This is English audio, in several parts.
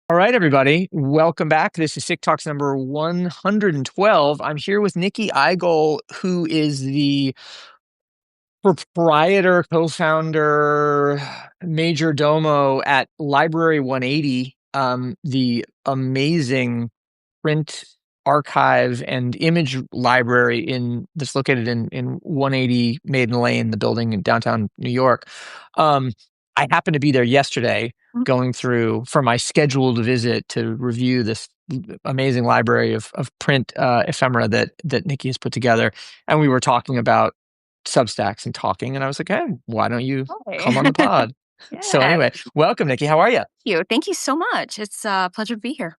All right, everybody. Welcome back. This is SIC Talks number 112. I'm here with Nikki iIgol, who is the proprietor, co-founder, major domo at Library 180, the amazing print archive and image library that's located in 180 Maiden Lane, the building in downtown New York. I happened to be there yesterday going through for my scheduled visit to review this amazing library of print ephemera that Nikki has put together. And we were talking about Substacks and talking, and I was like, hey, why don't you come on the pod? So Yeah, anyway, welcome, Nikki. How are you? thank you. Thank you so much. It's a pleasure to be here.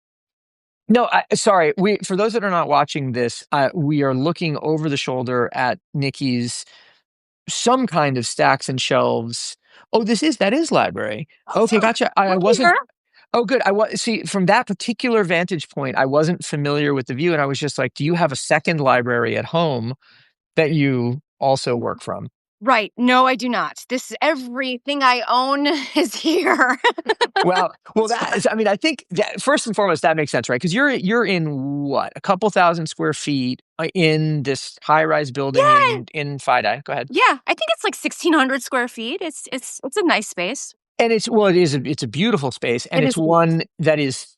No, sorry. For those that are not watching this, we are looking over the shoulder at Nikki's some kind of stacks and shelves. Oh, that is library. Okay, gotcha. I I'm wasn't. here. Oh, good. See from that particular vantage point, I wasn't familiar with the view, and I was just like, do you have a second library at home that you also work from? Right. No, I do not. Everything I own is here. Well, I mean, I think that first and foremost that makes sense, right? Because you're in what, a couple thousand square feet in this high-rise building Yeah. in FIDI. Go ahead. Yeah. I think it's like 1,600 square feet. It's a nice space. And it's it's a beautiful space, and It it's is. one that is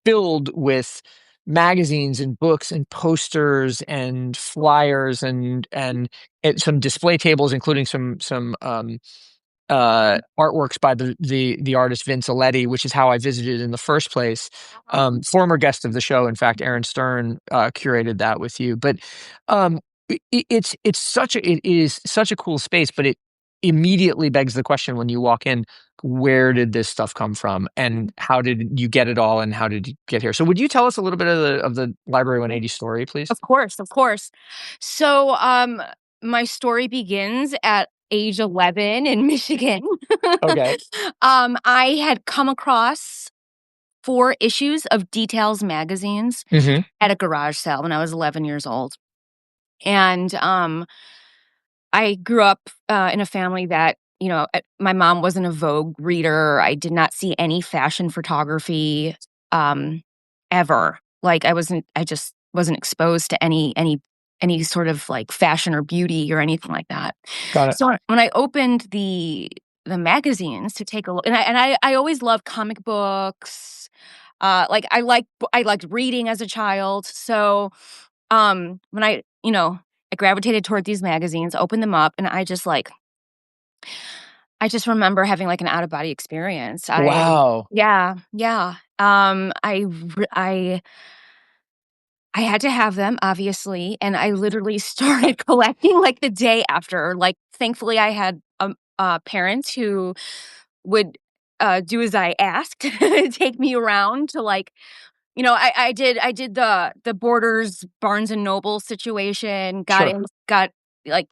filled with magazines and books and posters and flyers and some display tables, including some artworks by the artist Vince Aletti, which is how I visited in the first place. Former guest of the show, in fact, Aaron Stern curated that with you. But um, it is such a cool space, but it immediately begs the question when you walk in: where did this stuff come from, and how did you get it all, and how did you get here? So, would you tell us a little bit of the Library 180 story, please? Of course, of course. So, my story begins at age 11 in Michigan. Okay. I had come across 4 issues of Details magazines Hmm. at a garage sale when I was 11 years old. And, I grew up, in a family that, my mom wasn't a Vogue reader. I did not see any fashion photography, um, ever. Like, I just wasn't exposed to any sort of, like, fashion or beauty or anything like that. Got it. So, when I opened the magazines to take a look, I always loved comic books, like, I liked reading as a child. So, when I gravitated toward these magazines, opened them up, and I just remember having, like, an out of body experience. Wow. Yeah, yeah. I had to have them, obviously, and I literally started collecting, like, the day after. Like, thankfully, I had, parents who would, do as I asked, take me around to, like, I did the Borders, Barnes& and Noble situation, Sure.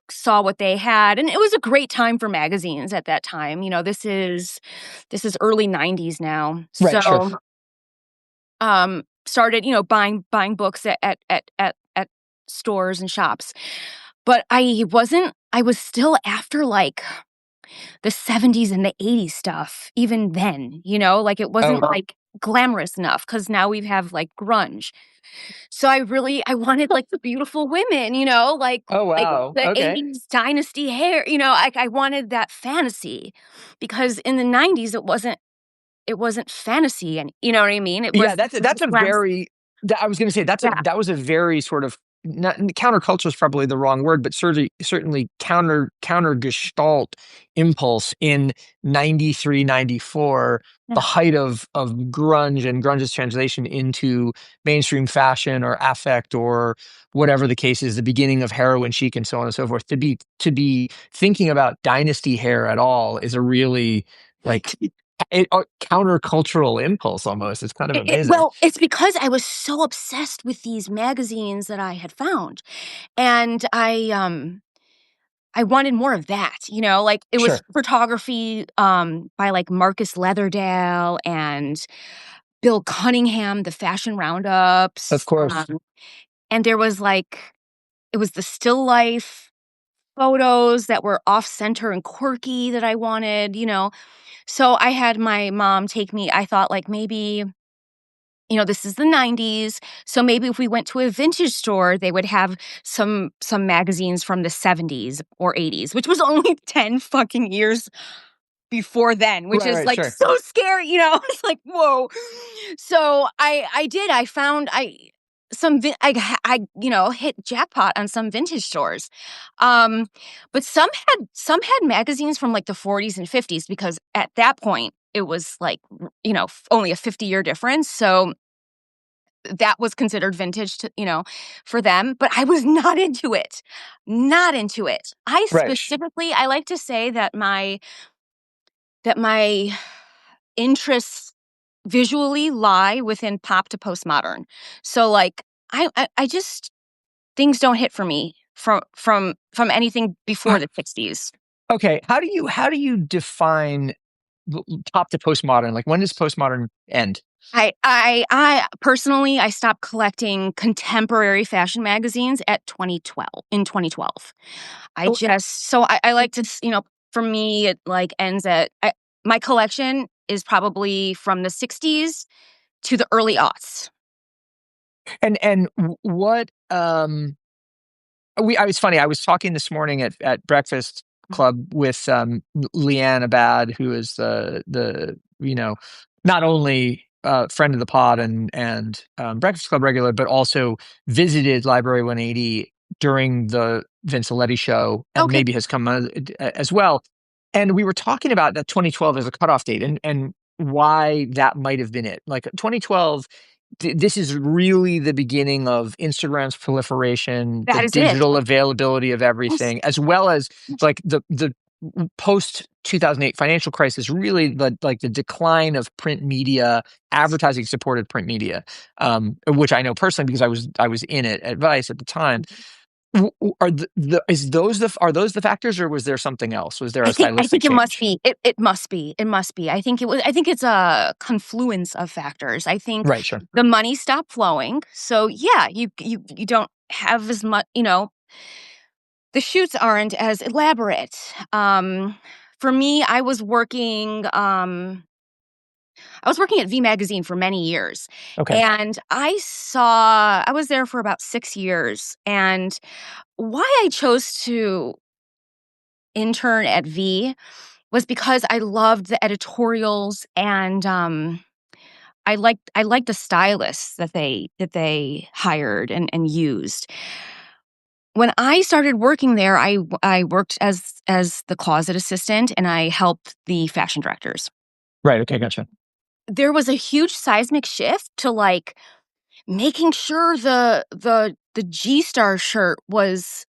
saw what they had, and it was a great time for magazines at that time. This is early '90s now. Right. Sure. So, started, buying books at stores and shops. But I was still after, like, the '70s and the '80s stuff even then, like, it wasn't, Oh. like, glamorous enough because now we have, like, grunge. So I wanted, like, the beautiful women, Oh, like wow. the Okay. '80s dynasty hair, I wanted that fantasy because in the '90s it wasn't fantasy, and you know what I mean? It Yeah, was that's a glamorous. very I was gonna say Yeah. that was a very sort of not counterculture is probably the wrong word, but certainly counter gestalt impulse in 93, 94, the Yeah. height of grunge and grunge's translation into mainstream fashion or affect or whatever the case is, the beginning of heroin chic and so on and so forth. To be thinking about dynasty hair at all is a really like countercultural impulse almost. It's kind of amazing. Well, it's because I was so obsessed with these magazines that I had found, and I wanted more of that, like, it was Sure. photography, by, like, Marcus Leatherdale and Bill Cunningham, the fashion Of roundups, course. and there was, like, it was the still life photos that were off center and quirky that I wanted. So I had my mom take me. I thought, like, maybe this is the 90s. So maybe if we went to a vintage store, they would have some magazines from the 70s or 80s, which was only 10 fucking years before then, which Right, is right, like sure. so scary, It's like, whoa. So I found I hit jackpot on some vintage stores. But some had magazines from like the 40s and 50s, because at that point it was like, only a 50-year difference. So that was considered vintage for them, but I was not into it. Not into it. Right. I like to say that my interests visually lie within pop to postmodern. So like I just things don't hit for me from anything before the 60s. Okay. How do you define top to postmodern? Like, when does postmodern end? I personally, I stopped collecting contemporary fashion magazines at 2012 in 2012. Oh, I like to, for me, it like ends at, my collection is probably from the 60s to the early aughts. and what I was funny. I was talking this morning at breakfast club with Leanne Abad, who is the not only friend of the pod and breakfast club regular, but also visited Library 180 during the Vince Aletti show, and Okay. maybe has come as well. And we were talking about that 2012 as a cutoff date, and why that might have been it. Like 2012, this is really the beginning of Instagram's proliferation, the That is it. digital availability of Yes. everything, as well as like the post 2008 financial crisis, really like the decline of print media, advertising supported print media, which I know personally because I was in it at Vice at the time. Are are those the factors, or was there something else? Was there a I think stylistic it must change? be. It must be. It must be. I think it's a confluence of factors. I think Right, sure. the money stopped flowing. So yeah, you don't have as much, the shoots aren't as elaborate. For me, I was working at V Magazine for many years, Okay. and I was there for about 6 years, and why I chose to intern at V was because I loved the editorials, and I liked the stylists that they hired and used. When I started working there, I worked as the closet assistant, and I helped the fashion directors. Right. Okay. Gotcha. There was a huge seismic shift to like making sure the G Star shirt was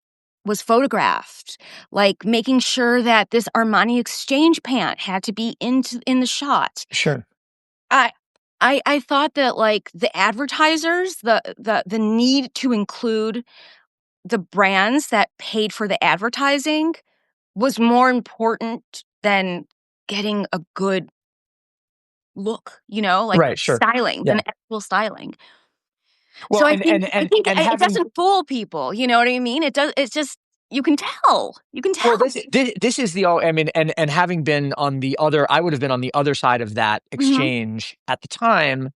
photographed, like making sure that this Armani Exchange pant had to be in the shot. Sure. I I thought that like the advertisers, the need to include the brands that paid for the advertising was more important than getting a good look, like Right. Sure. styling, Yeah. than actual styling. Well, So I and think and I and think and it having doesn't fool people, you know what I mean? It does. It's just you can tell. You can well, tell. this is the I mean, and having been on the other, I would have been on the other side of that Mhm. exchange at the time,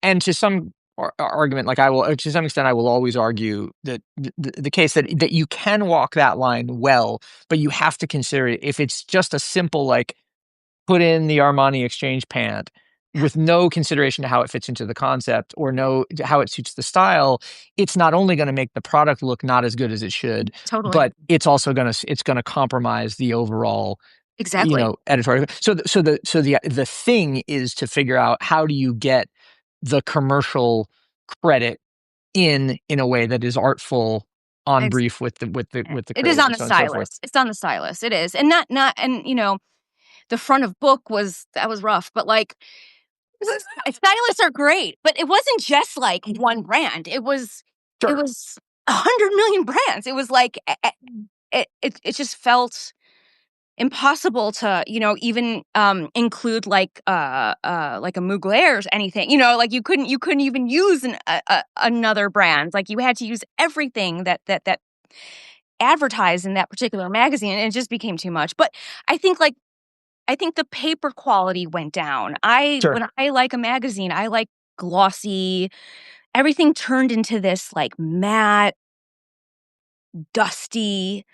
and to some argument, like I will, to some extent, I will always argue that the case that you can walk that line well, but you have to consider it if it's just a simple like put in the Armani Exchange pant Yeah, with no consideration to how it fits into the concept or no how it suits the style, it's not only going to make the product look not as good as it should, totally. but it's going to compromise the overall, Exactly. editorial. So the thing is to figure out how do you get the commercial credit in a way that is artful, on Ex brief with the It is creative on and the so on and so forth. stylist. It's on the stylist. It is. And not and, the front of book that was rough, but, like, stylists are great, but it wasn't just, like, one brand. It Sure. was 100 million brands. It was like, it just felt impossible to, even, include, like a Mugler's anything, like, you couldn't even use another brand. Like, you had to use everything that advertised in that particular magazine, and it just became too much. But I think, like I think the paper quality went down. Sure. When I like a magazine, I like glossy. Everything turned into this like matte, dusty.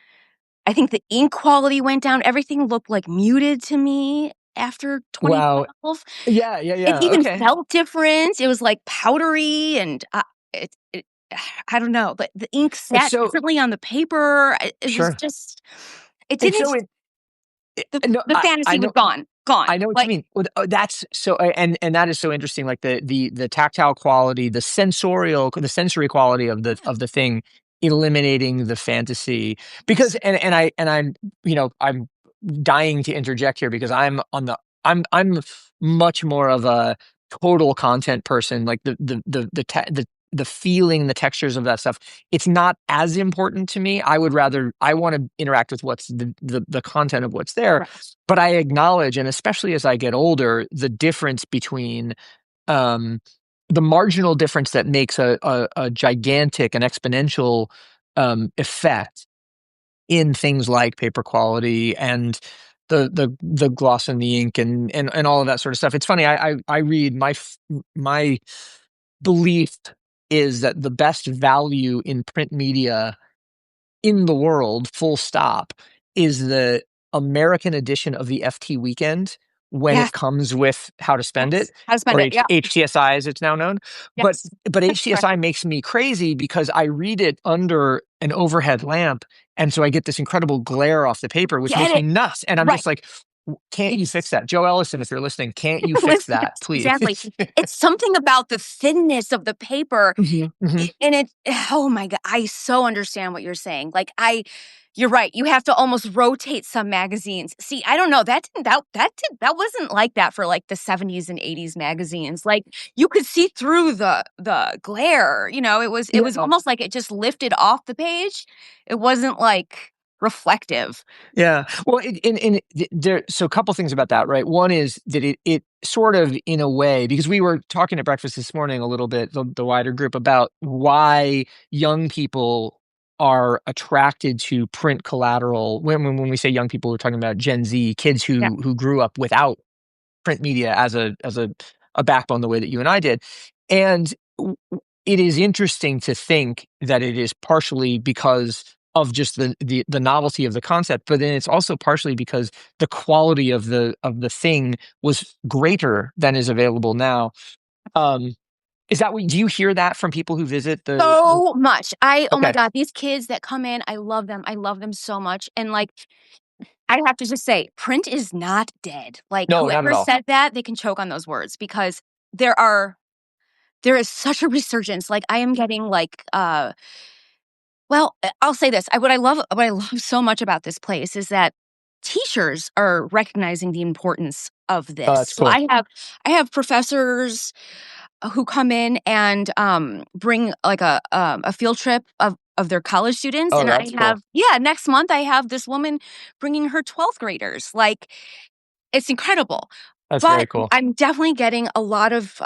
I think the ink quality went down. Everything looked like muted to me after Wow. 2012. It Yeah. even Okay. felt different. It was like powdery and it I don't know, but the ink It's sat so differently on the paper. It was sure. just it It's didn't so no, the I fantasy was know gone. Gone. I know what you Like, mean. That's so, and that is so interesting. Like the tactile quality, the sensory quality yeah, of the thing, eliminating the fantasy. Because yes. I'm I'm dying to interject here because I'm much more of a total content person. Like the feeling, the textures of that stuff. It's not as important to me. I want to interact with what's the content of what's there. Right. But I acknowledge, and especially as I get older, the difference between um, the marginal difference that makes a gigantic and exponential effect in things like paper quality and the gloss in the ink and all of that sort of stuff. It's funny. I read my belief is that the best value in print media in the world, full stop, is the American edition of the FT Weekend when Yes. it comes with How to Spend It, Yes. How to spend or it. Yeah. HTSI as it's now known. But Yes. Right. HTSI makes me crazy because I read it under an overhead lamp, and so I get this incredible glare off the paper, which Get makes me it. nuts. And I'm Right. just like, can't you fix It's that? Joe Ellison, if you're listening, can't you fix listen, that, yes, please? exactly. It's something about the thinness of the paper. Mhm. And it oh my god, I so understand what you're saying. Like, you're right, you have to almost rotate some magazines. See, I don't know, that wasn't like that for, like, the '70s and '80s magazines. Like, you could see through the glare, it was Yeah. almost like it just lifted off the page. It wasn't, like, reflective. Yeah. Well, there. So, a couple things about that, right? One is that it sort of, in a way, because we were talking at breakfast this morning a little bit, the wider group, about why young people are attracted to print collateral. When we say young people, we're talking about Gen Z kids Yeah. who grew up without print media as a backbone, the way that you and I did. And it is interesting to think that it is partially because of just the novelty of the concept, but then it's also partially because the quality of the thing was greater than is available now. Um, is that what do you hear that from people who visit the So much. Oh my okay. god, these kids that come in, I love them. I love them so much. And, like, I have to just say, print is not dead. Like, No, not at whoever all. said that, they can choke on those words because there are there is such a resurgence. Like, I am getting, like, I'll say this. What I love so much about this place is that teachers are recognizing the importance of Oh, this. that's So cool. I have professors who come in and bring like a field trip of their college students, Oh, and I that's cool. have next month I have this woman bringing her 12th graders. Like, it's incredible. That's very But cool. I'm definitely getting a lot of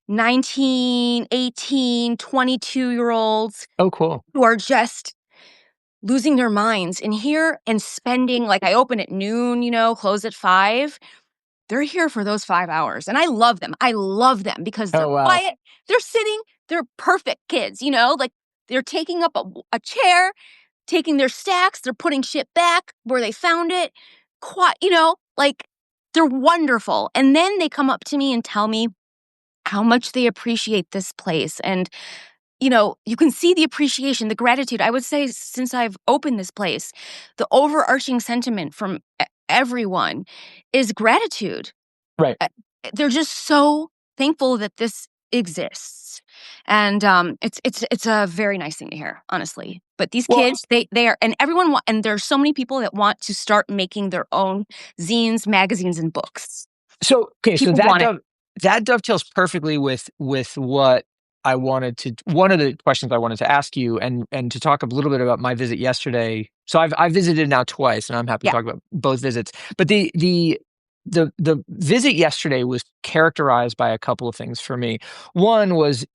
19, 18, 22 year olds Oh, cool. who are just losing their minds in here and spending, like, I open at noon, close at 5. They're here for those 5 hours, and I love them. I love them because they're Oh, wow. quiet, they're sitting, they're perfect kids, like, they're taking up a chair, taking their stacks, they're putting shit back where they found it, like, they're wonderful, and then they come up to me and tell me how much they appreciate this place, and, you can see the appreciation, the gratitude. I would say since I've opened this place, the overarching sentiment from everyone is gratitude. Right. Uh, they're just so thankful that this exists, and it's a very nice thing to hear, honestly. But these Well, kids, they are, and and there's so many people that want to start making their own zines, magazines, and books. so okay, so People want it. that dovetails perfectly with what I wanted to one of the questions I wanted to ask you and to talk a little bit about my visit yesterday. So I visited now twice, and I'm happy to Yeah. talk about both visits. But the visit yesterday was characterized by a couple of things for me. One was,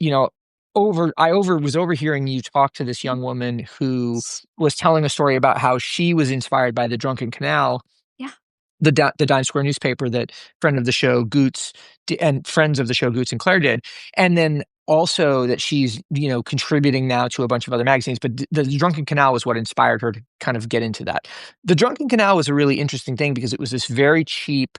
was overhearing you talk to this young woman who was telling a story about how she was inspired by the Drunken Canal Yeah. the Dime Square newspaper that friend of the show Goots and friends of the show Goots and Claire did, and then also that she's contributing now to a bunch of other magazines. But the Drunken Canal was what inspired her to kind of get into that. The Drunken Canal was a really interesting thing because it was this very cheap,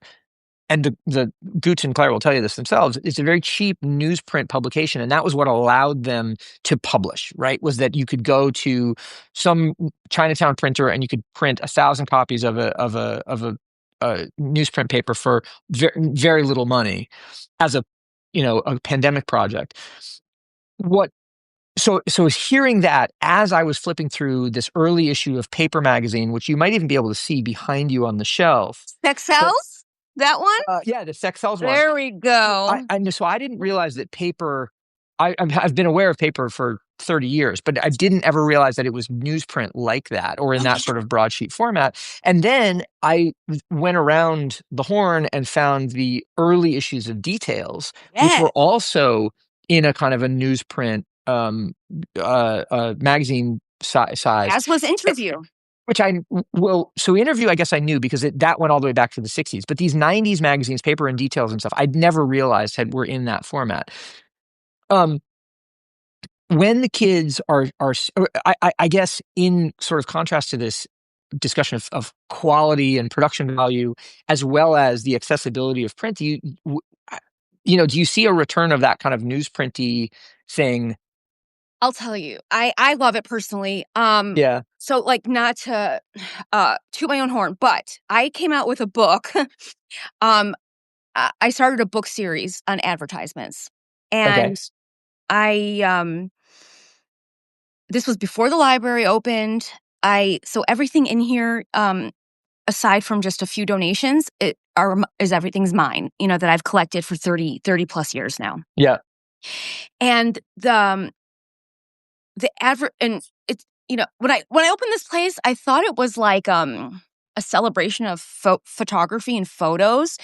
and the Goots and Claire will tell you this themselves, it's a very cheap newsprint publication. And that was what allowed them to publish, right? Was that you could go to some Chinatown printer and you could print 1,000 copies of a newsprint paper for very, very little money as a pandemic project. So hearing that as I was flipping through this early issue of Paper Magazine, which you might even be able to see behind you on the shelf. Excels? That one? Yeah, the Sex Sells one. There we go. So I didn't realize that paper. I've been aware of paper for 30 years, but I didn't ever realize that it was newsprint like that or in that sort of broadsheet format. And then I went around the horn and found the early issues of Details, which were also in a kind of a newsprint magazine size. As was Interview. So Interview, I guess I knew because that went all the way back to the 60s. But these 90s magazines, Paper and Details and stuff, I'd never realized were in that format. When the kids are I guess in sort of contrast to this discussion of quality and production value, as well as the accessibility of print, do you see a return of that kind of newsprinty thing? I'll tell you, I love it personally. Yeah. So like not to toot my own horn, but I came out with a book. I started a book series on advertisements, and this was before the library opened. So everything in here, aside from just a few donations, everything's mine, that I've collected for 30 plus years now. Yeah. And and it's, when I opened this place, I thought it was like a celebration of photography and photos,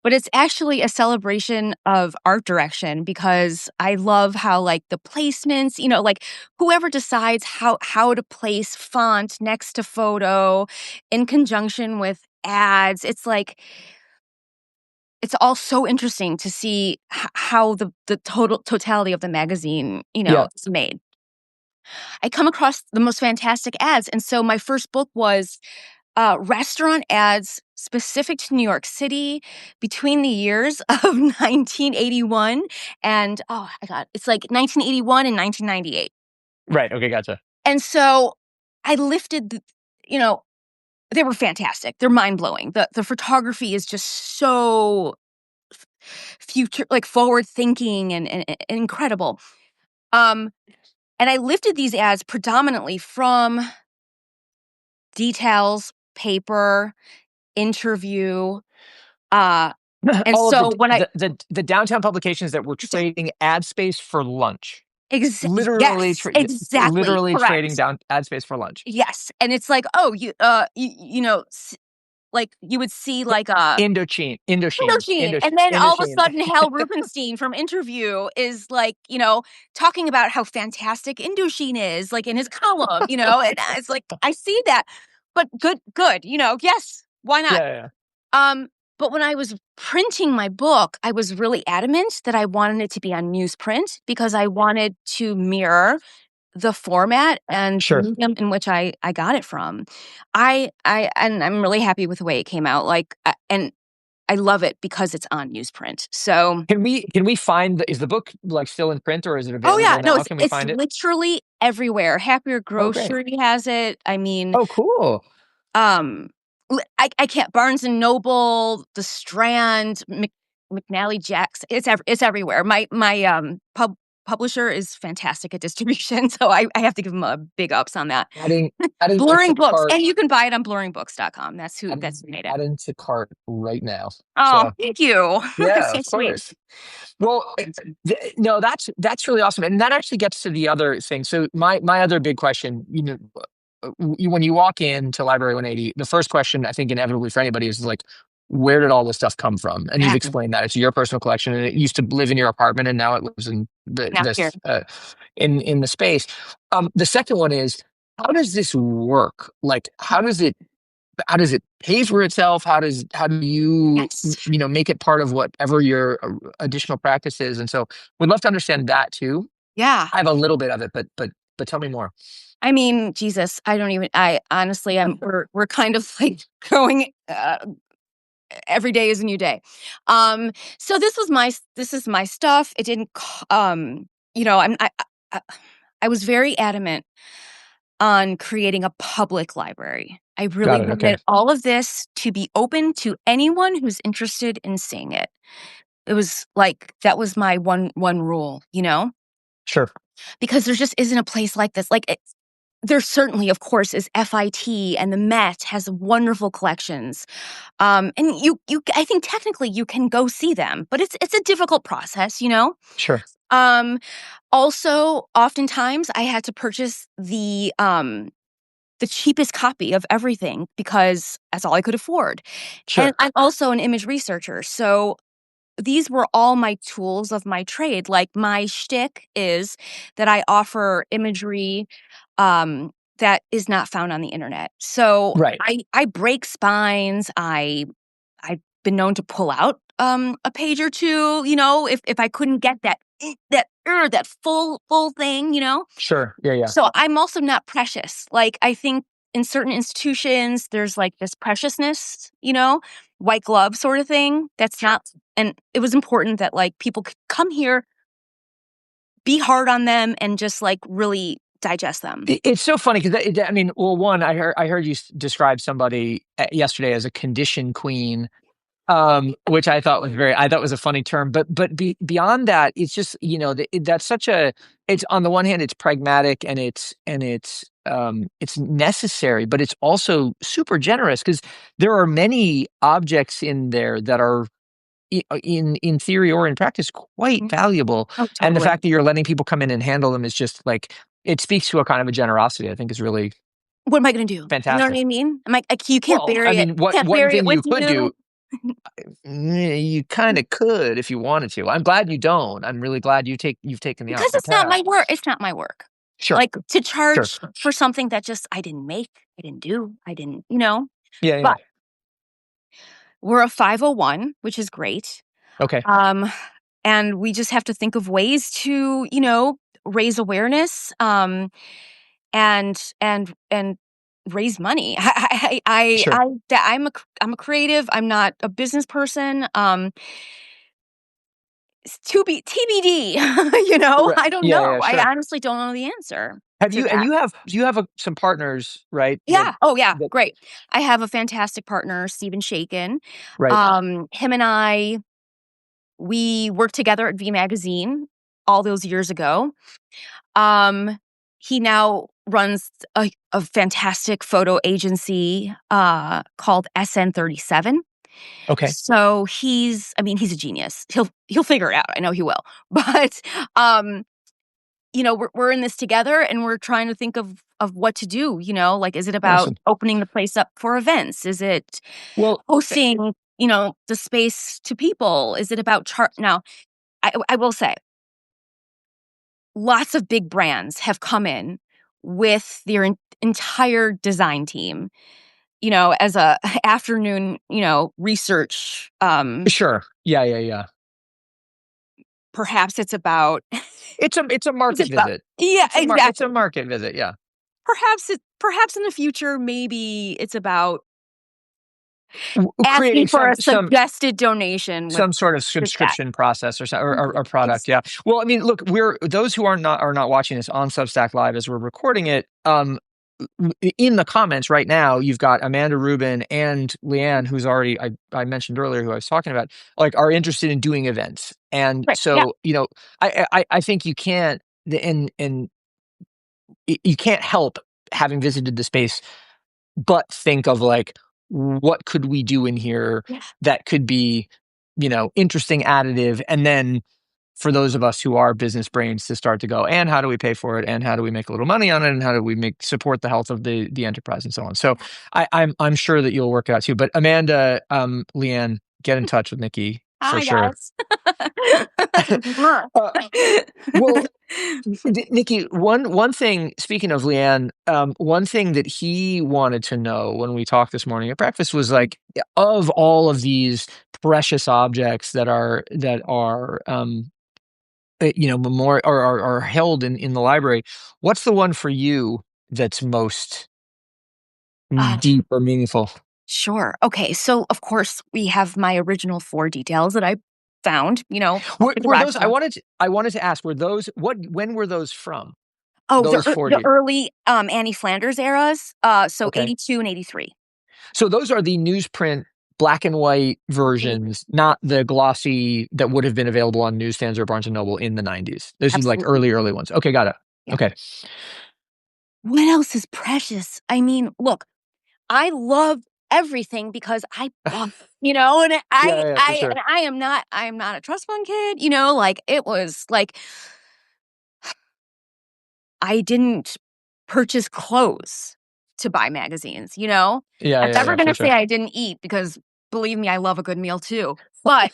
but it's actually a celebration of art direction, because I love how like the placements, like whoever decides how to place font next to photo in conjunction with ads, it's like it's all so interesting to see how the totality of the magazine, is made. I come across the most fantastic ads. And so my first book was restaurant ads specific to New York City between the years of 1981 and, oh my God, it's like 1981 and 1998. Right. Okay. Gotcha. And so I lifted, they were fantastic. They're mind-blowing. The photography is just so future, like forward thinking and incredible. And I lifted these ads predominantly from Details, Paper, Interview. And the downtown publications that were trading ad space for lunch. Literally, exactly. Literally correct. trading down ad space for lunch. Yes, and it's like, oh, like you would see like Indochine. And then all of a sudden Hal Rubinstein from Interview is like, talking about how fantastic Indochine is, like in his column, and it's like, I see that, but good, yes, why not? Yeah. But when I was printing my book, I was really adamant that I wanted it to be on newsprint because I wanted to mirror the format and the medium in which I got it from. And I'm really happy with the way it came out. Like, and I love it because it's on newsprint. So can we find is the book like still in print or is it available? Oh yeah, now? No, Can we find it? Literally everywhere. Happier Grocery has it. I mean, oh cool. I can't. Barnes and Noble, The Strand, McNally Jacks. It's everywhere. My publisher is fantastic at distribution, so I have to give him a big ups on that. Adding Blurring Books, cart. And you can buy it on blurringbooks.com. That's who made it. Add into cart right now. Oh, thank you. Yeah, of course. Well, no, that's really awesome, and that actually gets to the other thing. So my other big question, when you walk into Library 180, the first question I think inevitably for anybody is like, where did all this stuff come from? And you've explained that it's your personal collection, and it used to live in your apartment, and now it lives in in the space. The second one is, how does this work? Like, how does it how does it pay for itself? How do you Yes. make it part of whatever your additional practice is? And so we'd love to understand that too. Yeah. I have a little bit of it, but tell me more. I mean, Jesus, I honestly, we're kind of like going, every day is a new day. So this is my stuff. It didn't, I, I was very adamant on creating a public library. I Got really it. Okay. wanted all of this to be open to anyone who's interested in seeing it. It was like, that was my one rule, Sure. because there just isn't a place like this. Like, there certainly, of course, is FIT, and the Met has wonderful collections. And I think technically you can go see them, but it's a difficult process. Sure. Um, Also, oftentimes I had to purchase the cheapest copy of everything because that's all I could afford. And Sure. I'm also an image researcher, so these were all my tools of my trade. Like, my shtick is that I offer imagery that is not found on the internet. So Right. I break spines. I've been known to pull out a page or two, if I couldn't get that full thing. Sure. Yeah. Yeah. So I'm also not precious. Like, I think in certain institutions, there's like this preciousness, white glove sort of thing. That's not, and it was important that like people could come here, be hard on them, and just like really digest them. It's so funny because I mean, well, one, I heard you describe somebody yesterday as a condition queen, which I thought was a funny term. But beyond that, it's just that's such a. It's on the one hand, it's pragmatic and it's necessary, but it's also super generous because there are many objects in there that are in theory or in practice quite Mhm. valuable, Oh, and the totally. fact that you're letting people come in and handle them is just like it speaks to a kind of a generosity I think is really What am I going to do? You know what fantastic. I mean? I'm like, you can't Well, I bury it. mean, what Can't one bury it thing with you could do, you. you kind of could if you wanted to. I'm glad you don't. I'm really glad you've taken the Because opposite it's not my path. work. It's not my work. Sure, Like, to sure. charge for something that just I didn't make, I didn't do, I didn't. Yeah, yeah. But we're a 501, which is great. Okay, Um, and we just have to think of ways to, raise awareness, and raise money. sure. I'm a creative. I'm not a business person. It's to be TBD. Right. I don't Yeah, know. yeah, I sure. honestly don't know the answer Have to you and that. you have you have some partners, right? Yeah. Oh, yeah. That Great. I have a fantastic partner, Stephen Shaken. right. Him and we worked together at V Magazine all those years ago. Um, he now runs a fantastic photo agency called SN37. Okay, So he's a genius. He'll figure it out. I know he will. But um, we're in this together, and we're trying to think of what to do. Like, is it about awesome. opening the place up for events? Is it Well, hosting, the space to people? Is it about now? I will say, lots of big brands have come in with their entire design team, as a afternoon, research. sure. Yeah, yeah, yeah. Perhaps it's about, It's a what's market it about? visit. Yeah, It's a exactly. market visit. Yeah. Perhaps in the future, maybe it's about asking Creating for a some suggested donation with some sort of just that. subscription process or, Mhm. or product. Ex Yeah. Well, I mean, look, we're those who are not watching this on Substack Live as we're recording it. In the comments right now, you've got Amanda Rubin and Leanne, who's already I mentioned earlier, who I was talking about, like are interested in doing events, and Right, yeah, so I think you can't and you can't help having visited the space but think of like what could we do in here yeah, that could be interesting additive, and then for those of us who are business brains to start to go, and how do we pay for it, and how do we make a little money on it, and how do we make support the health of the enterprise and so on. So I'm sure that you'll work it out too, but Amanda, Leanne, get in touch with Nikki for hi, sure. guys. uh, well, Nikki, one thing, speaking of Leanne, one thing that he wanted to know when we talked this morning at breakfast was like, of all of these precious objects that are memorial or are held in the library, what's the one for you that's most Uh, deep or meaningful? sure. Okay. So, of course, we have my original 4 details that I found, at Were, the were garage those? sale. I wanted to ask, were those what? When were those from? Oh, Those the 40. early, Annie Flanders eras, so Okay. 82 and 83. So those are the newsprint black and white Mhm. versions, not the glossy that would have been available on newsstands or Barnes and Noble in the 90s. Those are like Absolutely. early ones. Okay, got it. Yeah. Okay. What else is precious? I mean, look, I love everything because I bought, and Yeah, yeah, for sure. I am not a trust fund kid, like it was like I didn't purchase clothes to buy magazines, Yeah, I'm yeah, never yeah, for gonna say sure. I didn't eat because believe me, I love a good meal too. But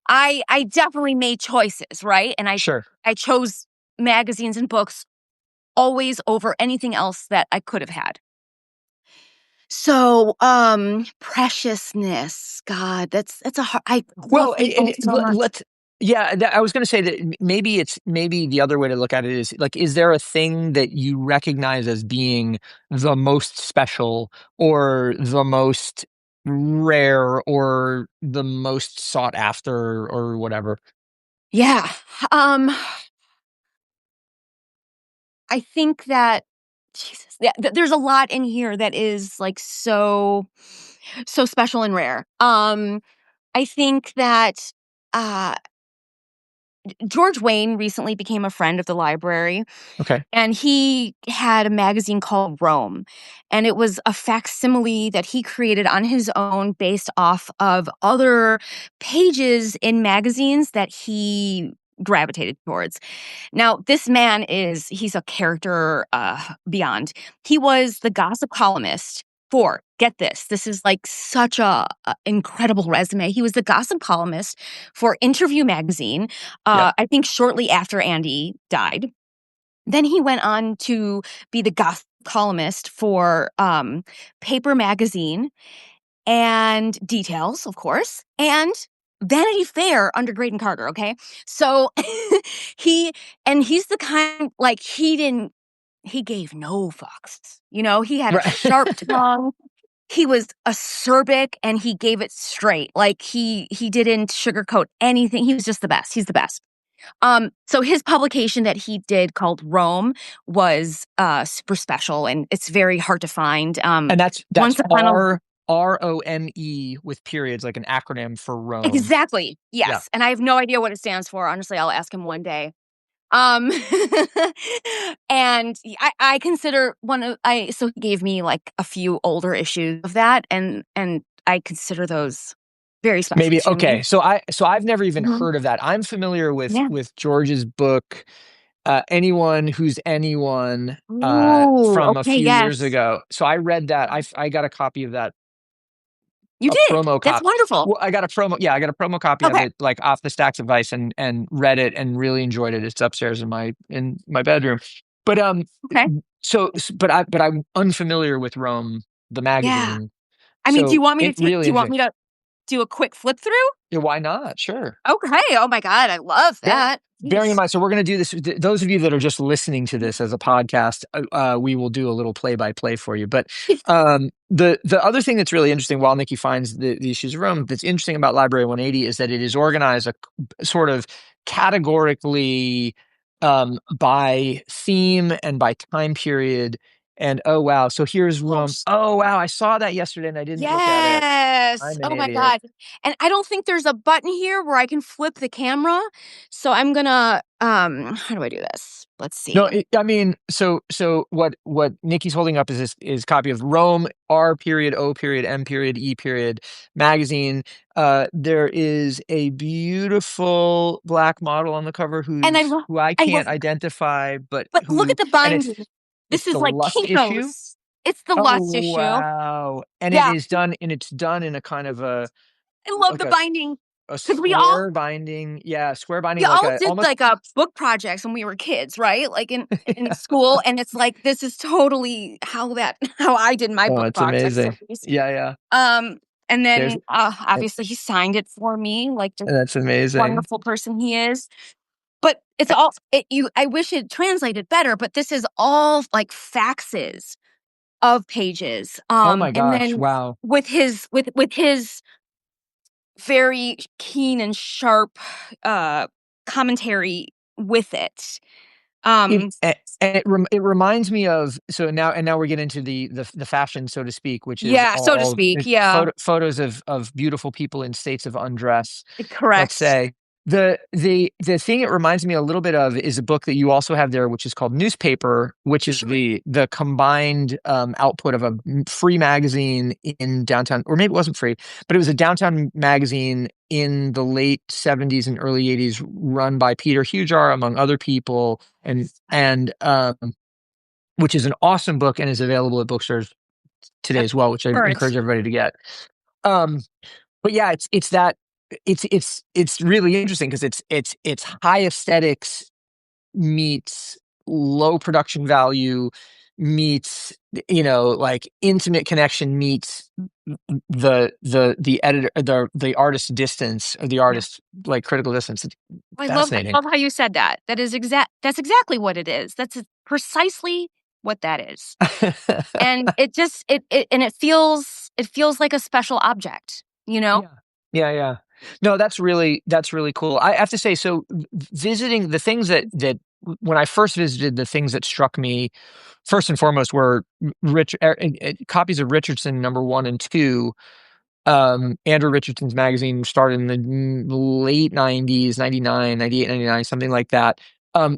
I definitely made choices, right? And Sure. I chose magazines and books always over anything else that I could have had. So, preciousness, God, that's a hard I love Well, people so much. let's. Yeah, I was going to say that maybe the other way to look at it is like, is there a thing that you recognize as being the most special or the most rare or the most sought after or whatever? Yeah, um, I think that Jesus, yeah, there's a lot in here that is, like, so special and rare. I think that, uh, George Wayne recently became a friend of the library. Okay. And he had a magazine called R.O.M.E, and it was a facsimile that he created on his own based off of other pages in magazines that he gravitated towards. Now, this man he's a character beyond. He was the gossip columnist for, get this is like such a incredible resume. He was the gossip columnist for Interview magazine, Yep. I think shortly after Andy died. Then he went on to be the goth columnist for, Paper Magazine and Details, of course, and Vanity Fair under Graydon Carter, okay? So, he he's the kind like, he gave no fucks, He had a Right. sharp tongue, he was acerbic, and he gave it straight, like, he didn't sugarcoat anything, he was just the best, he's the best. So his publication that he did called R.O.M.E was, super special, and it's very hard to find. And that's Once upon a ROME with periods, like an acronym for Rome. Exactly, Yeah. yes, and I have no idea what it stands for, honestly, I'll ask him one day. Um, and I consider one of I so he gave me, like, a few older issues of that, and I consider those very special Maybe to me. okay. So I've never even Mhm. heard of that. I'm familiar with Yeah. George's book, Anyone Who's Anyone, Ooh, from a okay, few years yes. ago. So I read that. I got a copy of that, You a did? promo That's copy. wonderful. Well, I got a promo. Yeah, I got a promo copy of Okay, it, like off the stacks of Vice, and read it and really enjoyed it. It's upstairs in my bedroom. But okay. but I'm unfamiliar with Rome, the Yeah. magazine. I mean, So it do really you want interesting. me to do a quick flip through? Yeah, why not? Sure. Okay. Oh my god, I love Bear, that. bearing in Jeez. mind, so we're going to do this. Those of you that are just listening to this as a podcast, we will do a little play by play for you. But the other thing that's really interesting, while Nikki finds the issues of Rome, that's interesting about Library 180 is that it is organized sort of categorically, by theme and by time period. And oh wow, so here's Oh, Rome. Oh wow, I saw that yesterday and I didn't look at it. yes. I'm an Oh my idiot. god. And I don't think there's a button here where I can flip the camera. So I'm gonna how do I do this? Let's No, see. I mean, so what Nikki's holding up is this copy of Rome R period O period M period E period magazine. There is a beautiful black model on the cover who I I love can't identify, but but look at who the and it's binding. it's This is the like lust issue. Kinko's. It's the Oh lust issue. wow! And Yeah, it's done in a kind of a I love like the a binding. a because square binding, square we binding, like all a did almost. like book projects when we were kids, right? Like in school, and it's like this is totally how I did my Oh, book it's projects at amazing. least. Yeah, yeah. Um, and There's then obviously he signed it for me, like just That's amazing. wonderful person he is. But it's all I wish it translated better, but this is all like faxes of pages. Oh my And gosh! then Wow. with his very keen and sharp commentary with it. It Um, it reminds me of, so now we get into the fashion, so to speak, which is yeah, so to all speak. Yeah, photos of beautiful people in states of undress. Let's correct. say the thing it reminds me a little bit of is a book that you also have there, which is called Newspaper, which is the combined output of a free magazine in downtown, or maybe it wasn't free, but it was a downtown magazine in the late 70s and early 80s, run by Peter Hujar, among other people, and which is an awesome book and is available at bookstores today as well, which I Current. encourage everybody to get. Um, but yeah, it's really interesting because it's high aesthetics meets low production value meets, like intimate connection meets the editor, the artist's distance, or the Yeah. artist's like critical distance. It's I fascinating. love how you said that. That's exactly what it is. That's precisely what that is. And it just and it feels like a special object, you know? Yeah. Yeah, yeah. No, that's really cool. I have to say, so visiting the things that when I first visited, the things that struck me first and foremost were copies of Richardson number 1 and 2. Andrew Richardson's magazine started in the late 90s, 99, 98, 99, something like that,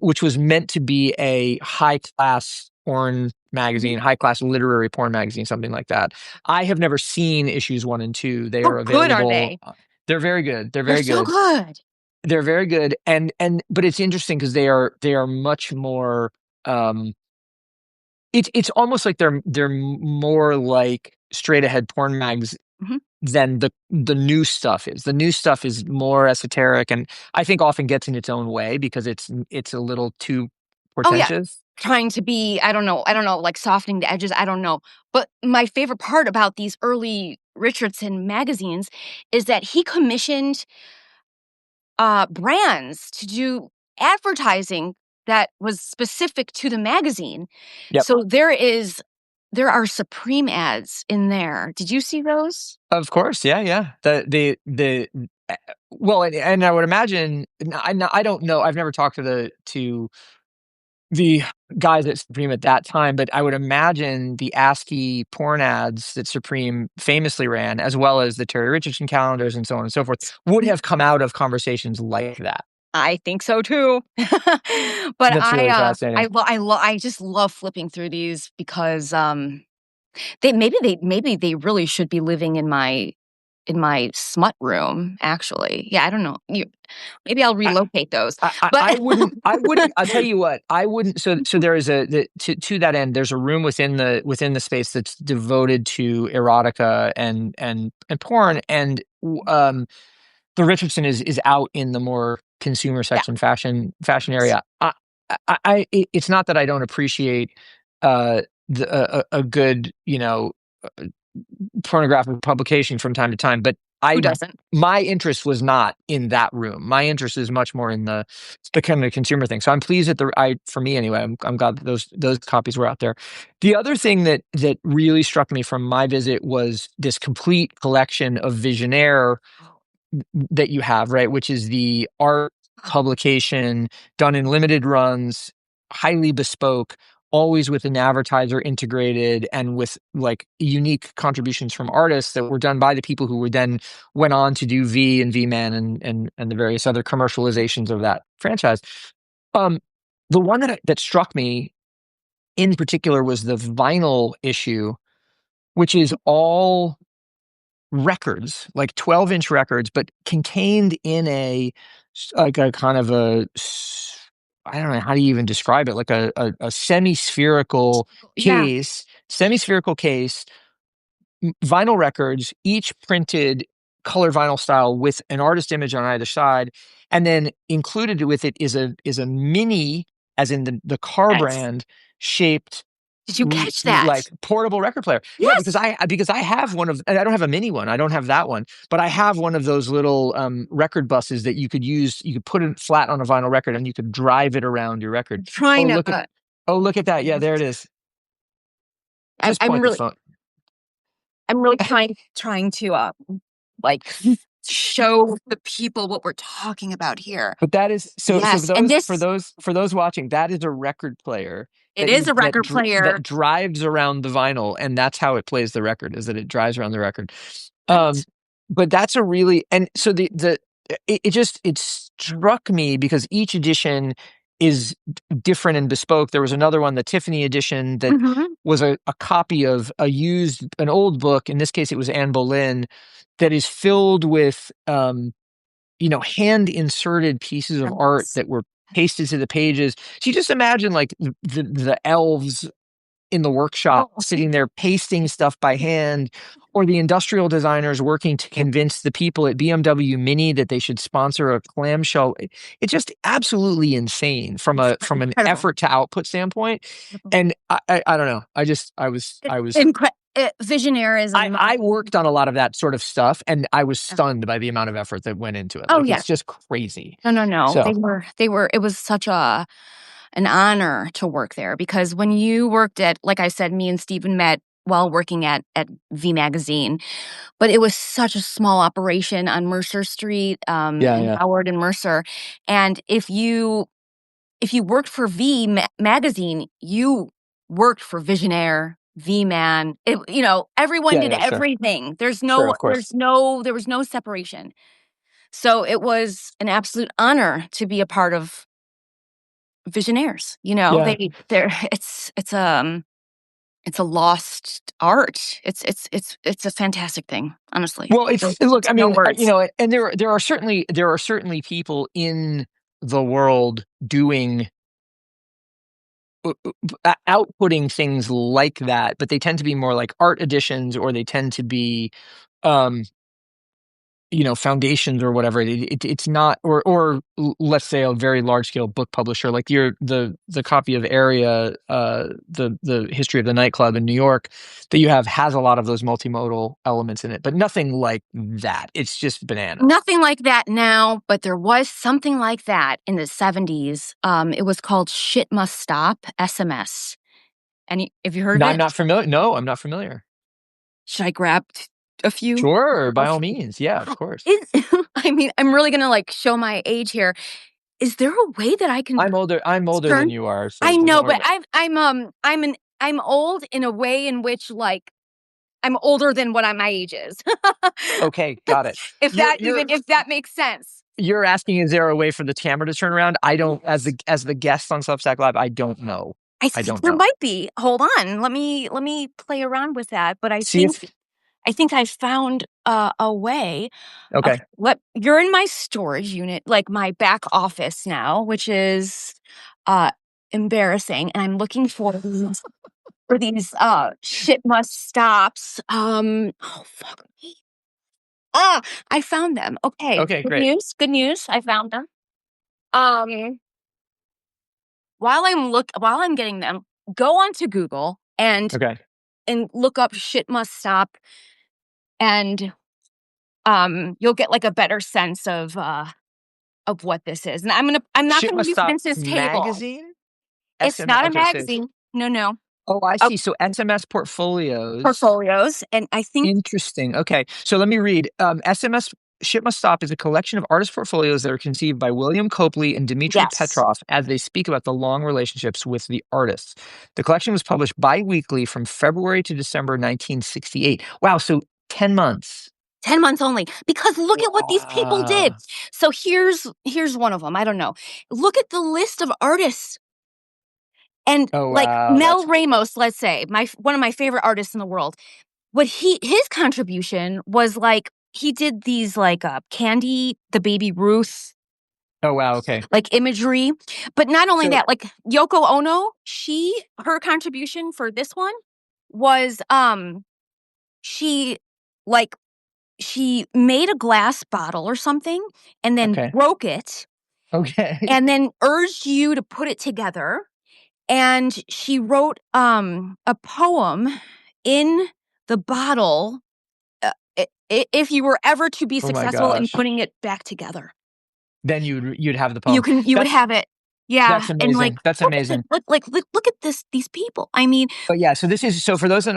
which was meant to be a high class porn Mhm. magazine, high class literary porn magazine, something like that. I have never seen issues 1 and 2. They How are good are available. they? They're very good. They're They're very so good. good. They're very good. And but it's interesting because they are much more. It's almost like they're more like straight ahead porn mags Mhm. than the new stuff is. The new stuff is more esoteric, and I think often gets in its own way because it's a little too Oh, yeah. portentous. Trying to be, I don't know, like softening the edges, I don't know. But my favorite part about these early Richardson magazines is that he commissioned brands to do advertising that was specific to the magazine. Yep. So there are Supreme ads in there. Did you see those? Of course. Yeah, yeah. Uh, well, and I would imagine, I don't know. I've never talked to the guys at Supreme at that time, but I would imagine the ASCII porn ads that Supreme famously ran, as well as the Terry Richardson calendars and so on and so forth, would have come out of conversations like that. I think so too. But That's really fascinating. I just love flipping through these because maybe they really should be living in my smut room, actually. Yeah, I don't know. Maybe I'll relocate those. I But wouldn't. I'll tell you what. I wouldn't. So there is to that end. There's a room within the space that's devoted to erotica and porn, and the Richardson is out in the more consumer yeah. section, fashion area. It's not that I don't appreciate a good, pornographic publication from time to time, but Who I doesn't? my interest was not in that room. My interest is much more in the kind of consumer thing. So I'm pleased that for me anyway, I'm glad that those copies were out there. The other thing that really struck me from my visit was this complete collection of Visionaire that you have, right? Which is the art publication done in limited runs, highly bespoke, always with an advertiser integrated and with like unique contributions from artists that were done by the people who were then went on to do V and V Man and the various other commercializations of that franchise. Um, the one that struck me in particular was the vinyl issue, which is all records, like 12-inch records, but contained in like a kind of I don't know how do you even describe it, like a Yeah. semi-spherical case, vinyl records, each printed color vinyl style with an artist image on either side, and then included with it is a mini, as in the car Yes. brand shaped Did you catch like that? portable record player. Yeah, because Yes. I have one of, and I don't have a mini one. I don't have that one, but I have one of those little record buses that you could use. You could put it flat on a vinyl record and you could drive it around your record. I'm trying to. Oh, look at that. Yeah, there it is. Just I'm point the really, phone. I'm really trying to like show the people what we're talking about here. But that is so Yes, and this for those watching, that is a record player it is a record player. that drives around the vinyl, and that's how it plays the record, is that it drives around the record. Right. But that's a really, and so it struck me because each edition is different and bespoke. There was another one, the Tiffany edition, that Mhm. was a copy of an old book. In this case, it was Anne Boleyn, that is filled with hand inserted pieces of art Yes. that were pasted to the pages. So you just imagine like the elves in the workshop Oh, sitting there pasting stuff by hand, or the industrial designers working to convince the people at BMW Mini that they should sponsor a clamshell. It's just absolutely insane from it's an incredible. effort to output standpoint. And I don't know. I was Visionaire is I worked on a lot of that sort of stuff, and I was stunned by the amount of effort that went into it. Oh, Like, yeah. it's just crazy. No. So, They were, it was such an honor to work there because when you worked at, like I said, me and Stephen met while working at V Magazine, but it was such a small operation on Mercer Street, yeah, in yeah, Howard and Mercer. And if you worked for Magazine, you worked for Visionaire, V-Man. Everyone yeah, did yeah, sure, everything. sure, of course. There was no separation. So it was an absolute honor to be a part of Visionaires. Yeah. They're it's a lost art. It's a fantastic thing, honestly. Well, look, I No mean, words. and there are certainly people in the world doing outputting things like that, but they tend to be more like art editions, or they tend to be um foundations or whatever. It's not, let's say a very large scale book publisher, like the copy of Area, the history of the nightclub in New York that you have, has a lot of those multimodal elements in it, but nothing like that. It's just bananas. Nothing like that now, but there was something like that in the 70s. It was called Shit Must Stop, SMS. And have you heard No, of I'm it? not familiar. No, I'm not familiar. Should I grab a few? Sure, by all Okay. means. Yeah, of course. I mean, I'm really gonna show my age here. Is there a way that I can I'm older than turn? you are, so I don't know, worry but about I'm old in a way in which I'm older than what my age is. it. Okay, got it. If that makes sense. You're asking, is there a way for the camera to turn around? I don't, as the guest on Substack Live, I don't know. I I think don't there know. might be. Hold on. Let me play around with that. But See if I think I found a way of okay. what you're in my storage unit, like my back office now, which is uh embarrassing. And I'm looking for these shit must stops. Oh fuck me. Ah, I found them. Okay. Okay, Good great. news. Good news. I found them. Um while I'm getting them, go onto Google Okay. and look up shit must stop, and you'll get a better sense of what this is. And I'm not Shit gonna Must use Stop Vince's table. magazine? It's SM not a okay, so magazine. No. oh, I Uh, see. So SMS portfolios. portfolios. And I think Interesting. Okay. So let me read. SMS Shit Must Stop is a collection of artist portfolios that are conceived by William Copley and Dmitry yes. Petrov as they speak about the long relationships with the artists. The collection was published bi-weekly from February to December 1968. Wow. So 10 months. 10 months only, because look at what these people did. Wow. So here's one of them. I don't know. Look at the list of artists. And Oh, wow. Mel That's Ramos, let's say, one of my favorite artists in the world. His contribution was he did these Candy, the Baby Ruth, oh, wow. Okay. imagery. But not only So that, Yoko Ono, her contribution for this one was she like she made a glass bottle or something and then Okay. broke it Okay. and then urged you to put it together. And she wrote a poem in the bottle if you were ever to be Oh my successful in gosh. putting it back together. Then you'd have the poem. You would have it. Yeah, That's and like amazing. That's look at amazing. look at these people. I mean, But yeah, so this is so for those that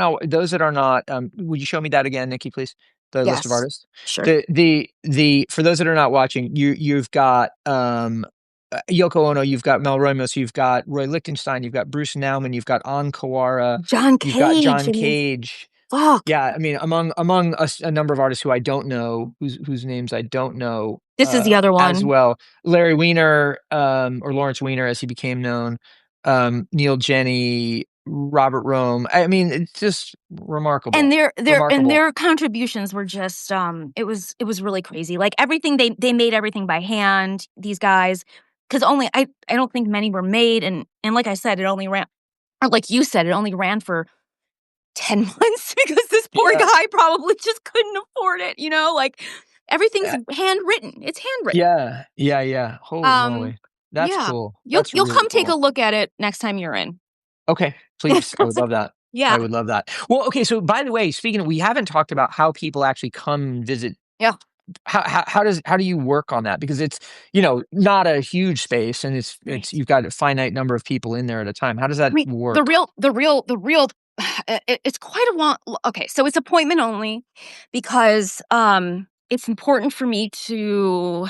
are not, would you show me that again, Nikki, please? The list of yes, artists. sure. The for those that are not watching, you've got Yoko Ono, you've got Mel Romus, you've got Roy Lichtenstein, you've got Bruce Nauman, you've got An Kawara, John you've got Cage John is Cage. fuck. Yeah, I mean, among a number of artists who I don't know, whose names I don't know, This is the other as one. well. Larry Weiner, or Lawrence Weiner, as he became known, Neil Jenny, Robert R.O.M.E. I mean, it's just And remarkable, their remarkable. contributions were just it was really crazy. Like everything they made everything by hand, these guys, because only I don't think many were made, and like I said, it only ran, or like you said, it only ran for 10 months because this poor Yeah, guy probably just couldn't afford it, you know? Like everything's uh, handwritten. It's handwritten. yeah, yeah, yeah. Holy Um moly, that's yeah. cool. That's You'll really come take a cool. look at it next time you're in. Okay, please. I would love that. I Yeah. would love that. Well, okay. So, by the way, speaking of, we haven't talked about how people actually come visit. Yeah. How do you work on that? Because it's, not a huge space, and it's Right. you've got a finite number of people in there at a time. How does I that mean, work? the real it's quite a long. Okay, so it's appointment only because it's important for me to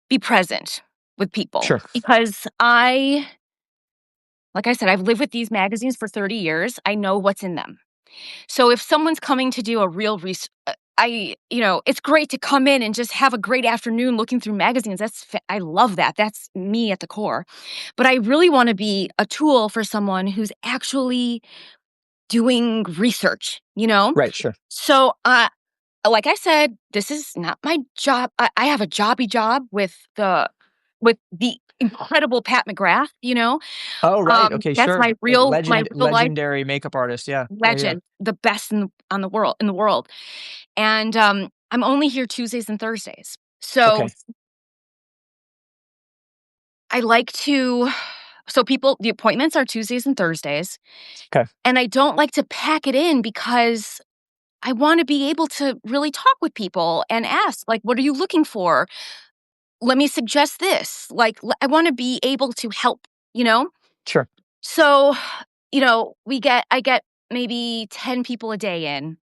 be present with people Sure. because like I said, I've lived with these magazines for 30 years. I know what's in them. So if someone's coming to do a real it's great to come in and just have a great afternoon looking through magazines. I love that. That's me at the core. But I really want to be a tool for someone who's actually doing research, you know? Right. Sure. So, like I said, this is not my job. I have a jobby job with the incredible Pat McGrath, you know? Oh, right. Okay. That's Sure. my real life Legendary makeup artist. Yeah. Yeah. Yeah. legend, the best in the world. And, I'm only here Tuesdays and Thursdays. So, Okay. I like to so people the appointments are Tuesdays and Thursdays, Okay. and I don't like to pack it in because I wanna be able to really talk with people and ask, like, "What are you looking for? Let me suggest this." Like, I wanna be able to help, you know? Sure. So, I get maybe 10 people a day in.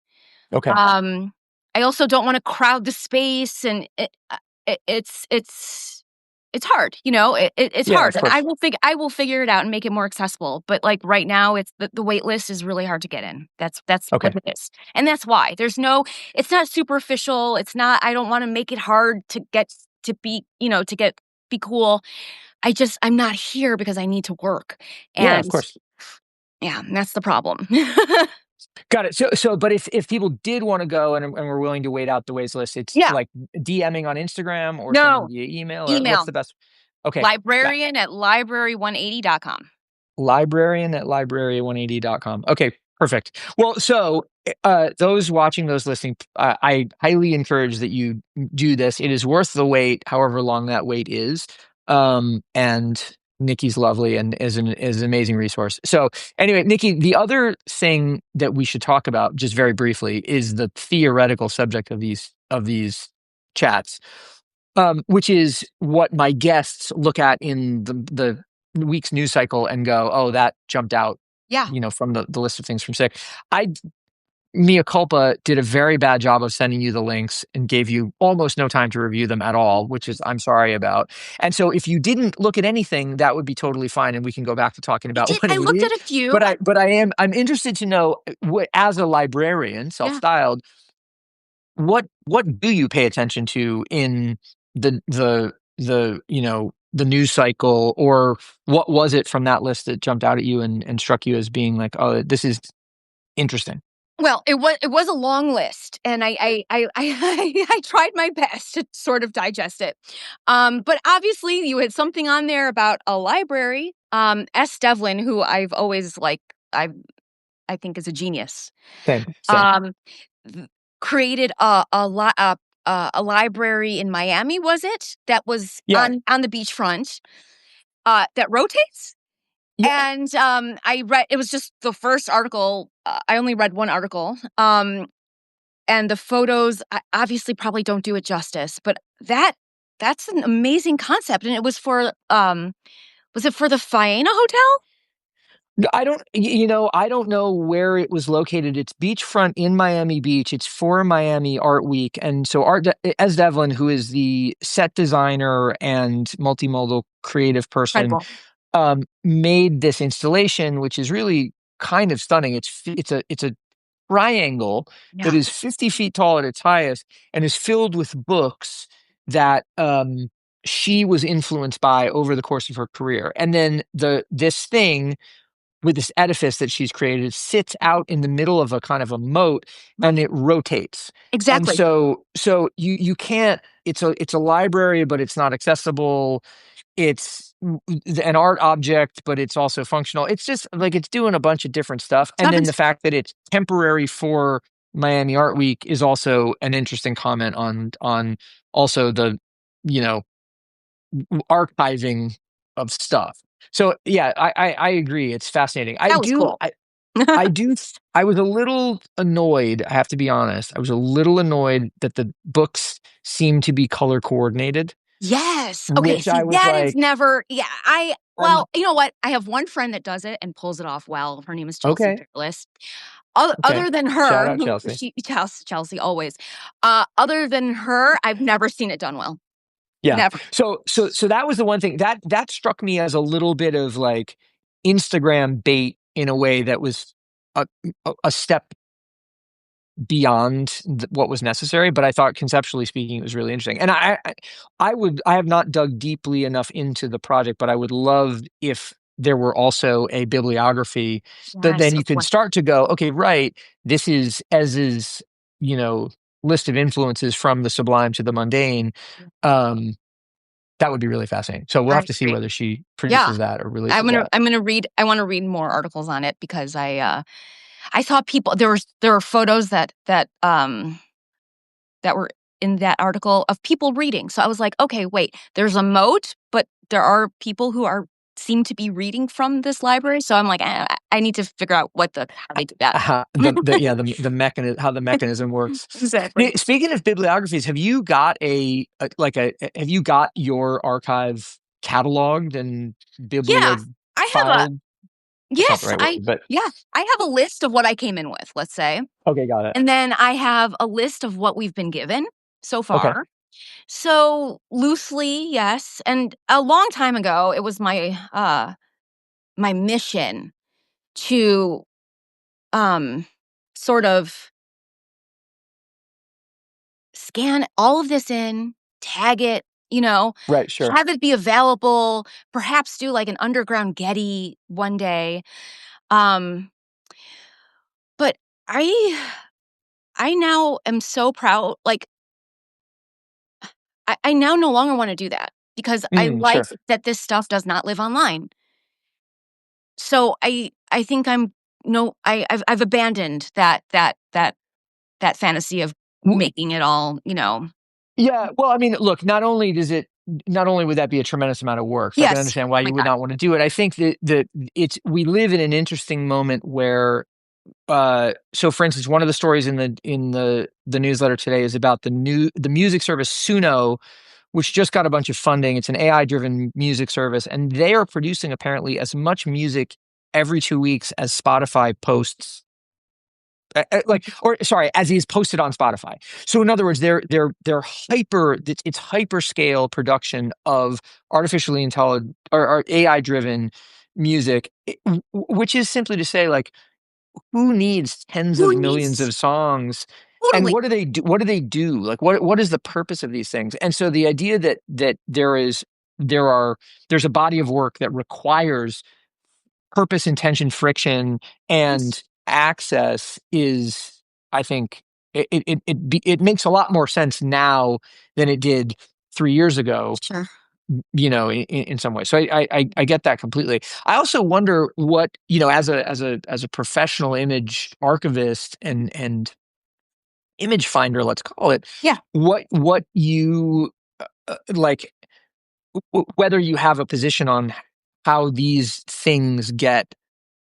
Okay. Um, I also don't wanna crowd the space, and it's hard, it's Yeah. hard, Of and course. I will figure it out and make it more accessible, but, like, right now, it's the wait list is really hard to get in. That's what Okay. it is, and that's why. It's not superficial, it's not I don't wanna make it hard to get to be, to get be cool. I'm not here because I need to work, Yeah. and Of course. yeah, that's the problem. Got it. But if people did want to go and were willing to wait out the ways list, it's Yeah. like DMing on Instagram or sending No. via email, or what's Email. the best? Okay. Got Librarian at library180.com. librarian at library180.com. Okay, perfect. Well, so those watching, those listening, I highly encourage that you do this. It is worth the wait, however long that wait is. And Nikki's lovely and is an amazing resource. So anyway, Nikki, the other thing that we should talk about just very briefly is the theoretical subject of these chats, which is what my guests look at in the week's news cycle and go, "Oh, that jumped out," Yeah. from the list of things from SIC. I, mea culpa, did a very bad job of sending you the links and gave you almost no time to review them at all, which is I'm sorry about. And so, if you didn't look at anything, that would be totally fine, and we can go back to talking I about did. I looked 180. at a few. But I'm interested to know, as a librarian, Yeah. self-styled, what do you pay attention to in the news cycle, or what was it from that list that jumped out at you and struck you as being like, oh, this is interesting? Well, it was a long list, and I tried my best to sort of digest it. But obviously, you had something on there about a library. S. Devlin, who I've always I think is a genius. Same. Um, created a library in Miami, was it? That was Yeah. on the beachfront, that rotates. Yeah. And I read, it was just the first article. I only read one article. And the photos obviously probably don't do it justice, but that's an amazing concept. And it was it for the Faena Hotel? I don't, I don't know where it was located. It's beachfront in Miami Beach. It's for Miami Art Week. And so as Devlin, who is the set designer and multimodal creative person, Incredible. made this installation, which is really kind of stunning. It's a triangle that Yeah, is 50 feet tall at its highest and is filled with books that she was influenced by over the course of her career. And then this thing with this edifice that she's created sits out in the middle of a kind of a moat, and it rotates. And exactly. so you can't, it's a library, but it's not accessible. It's an art object, but it's also functional. It's just like it's doing a bunch of different stuff. And then Seven, the fact that it's temporary for Miami Art Week is also an interesting comment on also the, you know, archiving of stuff. So yeah, I agree. It's fascinating. that was cool. I do. I was a little annoyed. I have to be honest. I was a little annoyed that the books seemed to be color coordinated, Yes. Okay. which See, I was that is like, never, yeah. I'm Well, you know what? I have one friend that does it and pulls it off well. Her name is Chelsea okay. Peerless. Okay. Other than Shout her, out who Chelsea. Chelsea always, other than her, I've never seen it done well. Yeah. Never. So that was the one thing that struck me as a little bit of like Instagram bait in a way that was a a step beyond what was necessary, but I thought conceptually speaking, it was really interesting. And I have not dug deeply enough into the project, but I would love if there were also a bibliography that Yes, then you of could course. start to go, okay, right, this is as is, you know, list of influences from the sublime to the mundane. Um, that would be really fascinating. So we'll have I to see agree. whether she Yeah. produces that or releases that. I'm gonna read. I want to read more articles on it because I saw people. There were photos that were in that article of people reading. So I was like, okay, wait, there's a moat, but there are people who are seem to be reading from this library. So I'm like, I need to figure out how they do that. The mechanism, how the mechanism works. Exactly. Speaking of bibliographies, have you got have you got your archive cataloged and Yeah, I have a filed? That's not the yes, right word, but yeah, I have a list of what I came in with, let's say. okay, got it. And then I have a list of what we've been given so Okay, far. So loosely, yes. And a long time ago, it was my mission to um sort of scan all of this in, tag it, right, sure. have it be available, perhaps do like an underground Getty one day. Um, but I I now am so proud. Like I now no longer want to do that because I like Sure. that this stuff does not live online. So I think I'm no I've abandoned that fantasy of making it all, Yeah, well, I mean, look, not only would that be a tremendous amount of work, so I can yes. understand why My you would God. not want to do it. I think that we live in an interesting moment where so for instance, one of the stories in the newsletter today is about the music service Suno, which just got a bunch of funding. It's an AI driven music service, and they are producing apparently as much music every 2 weeks as Spotify posts or sorry, as is posted on Spotify. So in other words, they're it's hyper scale production of artificially intelligent or AI driven music, which is simply to say, like, who needs tens Who of millions needs of songs? And totally. what do they do? What do they do? Like, what is the purpose of these things? And so the idea that there are there's a body of work that requires purpose, intention, friction, and access is, I think, it makes a lot more sense now than it did 3 years ago. Sure. In some ways. So I get that completely. I also wonder what as a professional image archivist and image finder, let's call it, Yeah. what you like, whether you have a position on how these things get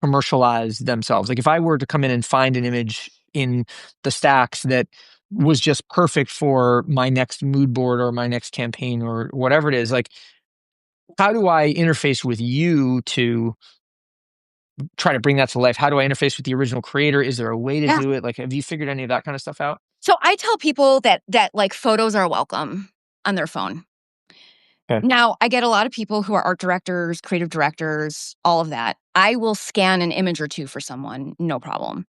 commercialized themselves. Like if I were to come in and find an image in the stacks that was just perfect for my next mood board or my next campaign or whatever it is, like how do I interface with you to try to bring that to life? How do I interface with the original creator? Is there a way to Yeah. do it? Like, have you figured any of that kind of stuff out? So I tell people that like photos are welcome on their phone. Okay. Now, I get a lot of people who are art directors, creative directors, all of that. I will scan an image or two for someone, no problem.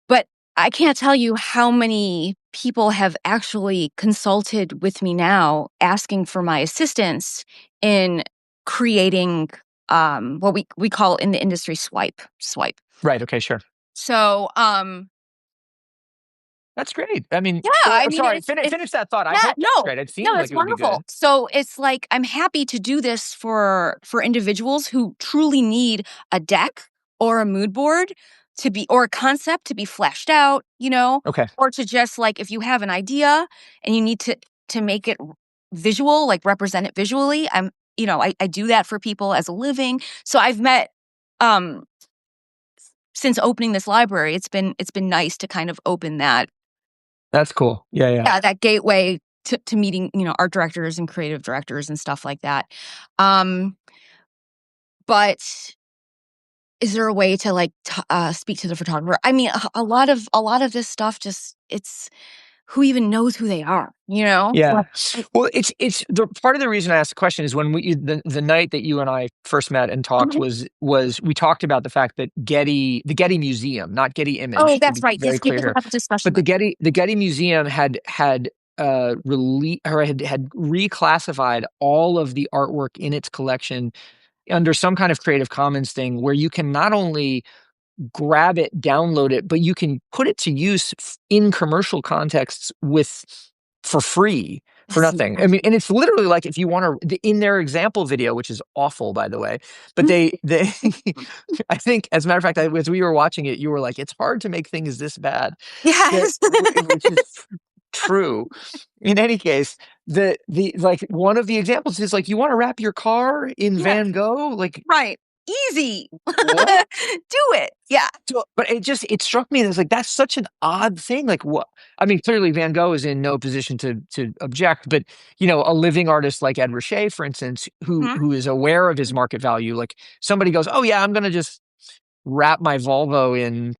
But I can't tell you how many people have actually consulted with me now asking for my assistance in creating what we call in the industry swipe. Right. Okay. Sure. So That's great. I mean, yeah, I mean sorry, it's finish that thought. I yeah, hope that's no. great. It No, seems like it's it would be wonderful. good. So it's like I'm happy to do this for individuals who truly need a deck or a mood board to be or a concept to be fleshed out, Okay. or to just like if you have an idea and you need to make it visual, like represent it visually. I do that for people as a living. So I've met um since opening this library, it's been nice to kind of open that That's cool. Yeah. Yeah. yeah, that gateway to meeting, art directors and creative directors and stuff like that. Um, but is there a way to like speak to the photographer? I mean, a lot of this stuff just it's who even knows who they are, you know? Yeah. Like, I- Well, it's the part of the reason I asked the question is when the night that you and I first met and talked Mhm. was we talked about the fact that the Getty Museum, not Getty Oh, Image, to that's be right. very Yes, we clear did here, have a discussion but about. The Getty Museum had released or had reclassified all of the artwork in its collection under some kind of Creative Commons thing where you can not only grab it, download it, but you can put it to use in commercial contexts for free for That's nothing. I mean, and it's literally like if you want to in their example video, which is awful by the way, but they I think as a matter of fact, as we were watching it, you were like, it's hard to make things this bad, that Yes. which is true. In any case, the like one of the examples is like you want to wrap your car in Yeah, Van Gogh, like right. Easy. what? Do it. Yeah. So, but it struck me as like that's such an odd thing. Like what? I mean, clearly Van Gogh is in no position to object, but a living artist like Ed Ruscha, for instance, Mhm. who is aware of his market value, like somebody goes, "Oh yeah, I'm going to just wrap my Volvo in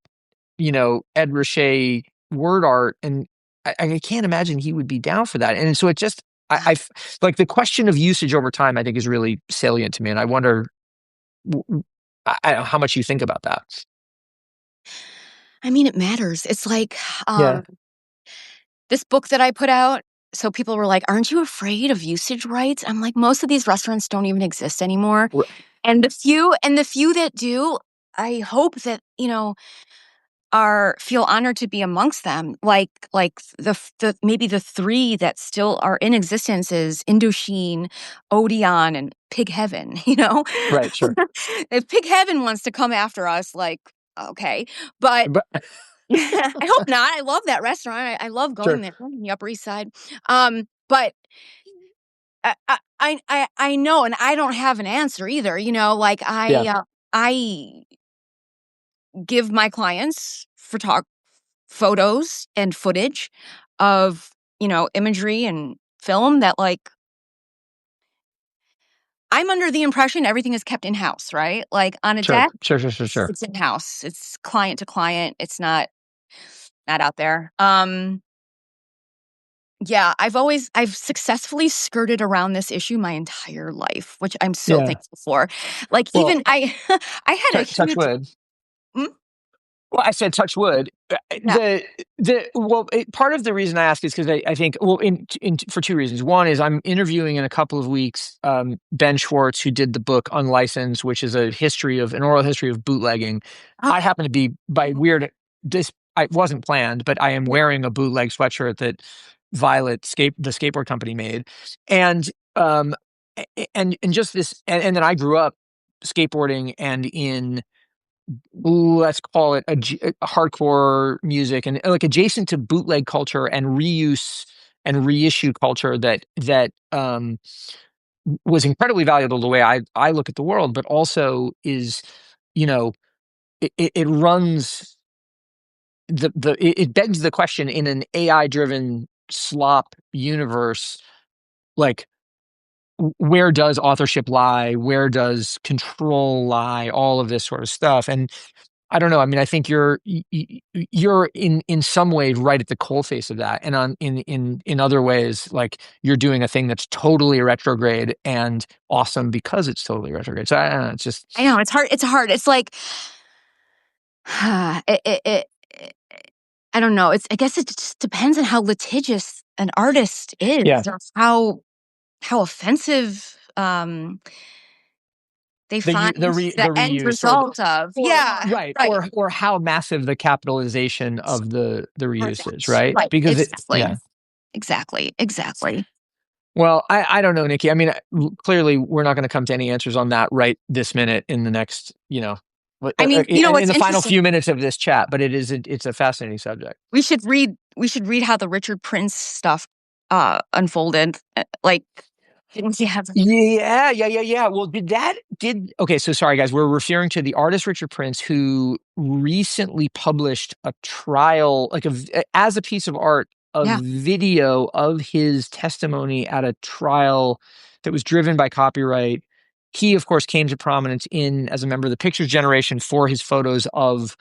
Ed Ruscha word art," and I can't imagine he would be down for that. And so it just like the question of usage over time, I think, is really salient to me, and I wonder how much you think about that. I mean, it matters. It's like Yeah. this book that I put out, so people were like, "Aren't you afraid of usage rights?" I'm like, "Most of these restaurants don't even exist anymore." And the few that do, I hope that, are feel honored to be amongst them. Like the maybe the 3 that still are in existence is Indochine, Odeon, and Pig Heaven, you know? Right, sure. If Pig Heaven wants to come after us, like, okay. But But I hope not. I love that restaurant. I love going sure. there on the Upper East Side. But I know, and I don't have an answer either. Like Yeah, I give my clients photos and footage of imagery and film that like I'm under the impression everything is kept in house, right? Like on a sure. deck, Sure, sure, sure, sure. it's in house. It's client to client. It's not out there. Yeah, I've successfully skirted around this issue my entire life, which I'm so Yeah. thankful for. Like Well, even I I had a touch huge wood. mm, Well, I said touch wood. yeah. Part of the reason I ask is because I think well for two reasons. One is I'm interviewing in a couple of weeks Ben Schwartz, who did the book Unlicensed, which is an oral history of bootlegging. I Okay. happen to be by weird this I wasn't planned, but I am Yeah. wearing a bootleg sweatshirt that the skateboard company made, and and just this and then I grew up skateboarding and in let's call it a hardcore music and like adjacent to bootleg culture and reuse and reissue culture that was incredibly valuable the way I look at the world, but also is, you know, it runs it begs the question in an AI driven slop universe, like where does authorship lie? Where does control lie? All of this sort of stuff. And I don't know. I mean, I think you're in some ways right at the coalface of that, and in other ways, like you're doing a thing that's totally retrograde and awesome because it's totally retrograde. So I don't know. It's just I know it's hard. It's hard. It's like I don't know. I guess it just depends on how litigious an artist is, yeah. or how offensive they find The the end reuse result of. Yeah, right, right. or how massive the capitalization of the reuse is, Perfect. right? Right. Because it Exactly. yeah. Exactly. Well, I don't know, Nikki. I mean, clearly we're not going to come to any answers on that right this minute in the next, I mean, in what's the final interesting? few minutes of this chat, but it's a fascinating subject. We should read how the Richard Prince stuff unfolded. Like, didn't you have? Yeah. Well, okay, so sorry guys, we're referring to the artist Richard Prince, who recently published a trial, like as a piece of art, a Yeah. video of his testimony at a trial that was driven by copyright. He, of course, came to prominence as a member of the Pictures generation for his photos of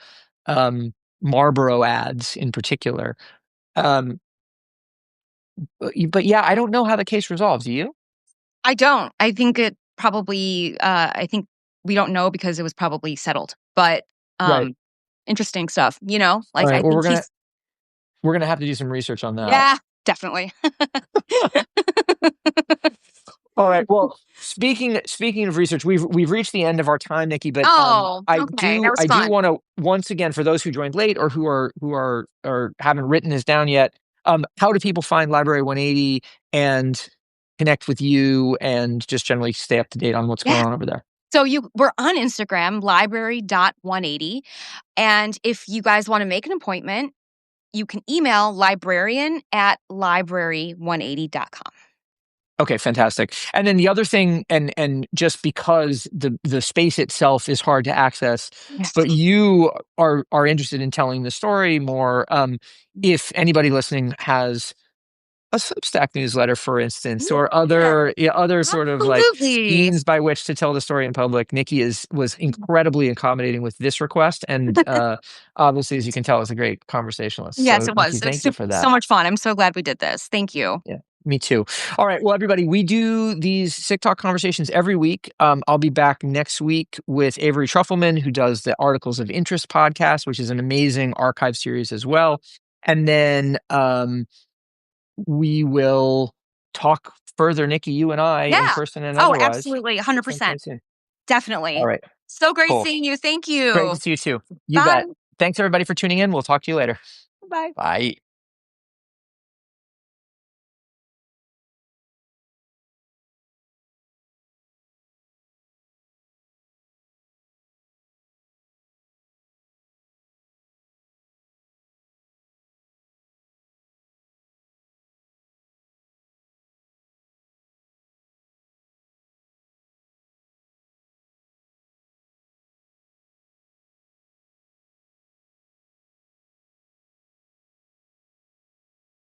Marlboro ads in particular. Um, but yeah, I don't know how the case resolves. Do you? I don't. I think it probably. I think we don't know because it was probably settled. But Right. interesting stuff. All Like right. I Well, think he's. we're gonna have to do some research on that. Yeah, definitely. All right. Well, speaking of research, we've reached the end of our time, Nikki. But Oh, I okay. That was do fun. want to once again, for those who joined late or who are or haven't written this down yet, how do people find Library 180 and connect with you and just generally stay up to date on what's going Yeah. on over there? So we're on Instagram, library.180. And if you guys want to make an appointment, you can email librarian@library180.com. Okay, fantastic. And then the other thing, and just because the space itself is hard to access, Yes. but you are interested in telling the story more. If anybody listening has a Substack newsletter, for instance, or other sort of like Absolutely. means by which to tell the story in public, Nikki was incredibly accommodating with this request, and obviously, as you can tell, is a great conversationalist. Yes, So, it Nikki, was. It was thank you for so that. much fun. I'm so glad we did this. Thank you. Yeah, me too. All right. Well, everybody, we do these Sick Talk conversations every week. I'll be back next week with Avery Trufelman, who does the Articles of Interest podcast, which is an amazing archive series as well. And then we will talk further, Nikki, you and I, in Yeah. person and Oh, otherwise. absolutely. Sometime 100%. soon. All Definitely. right. So great Cool. seeing you. Thank Great you. to see you too. You Bye. bet. Thanks, everybody, for tuning in. We'll talk to you later. Bye. Bye.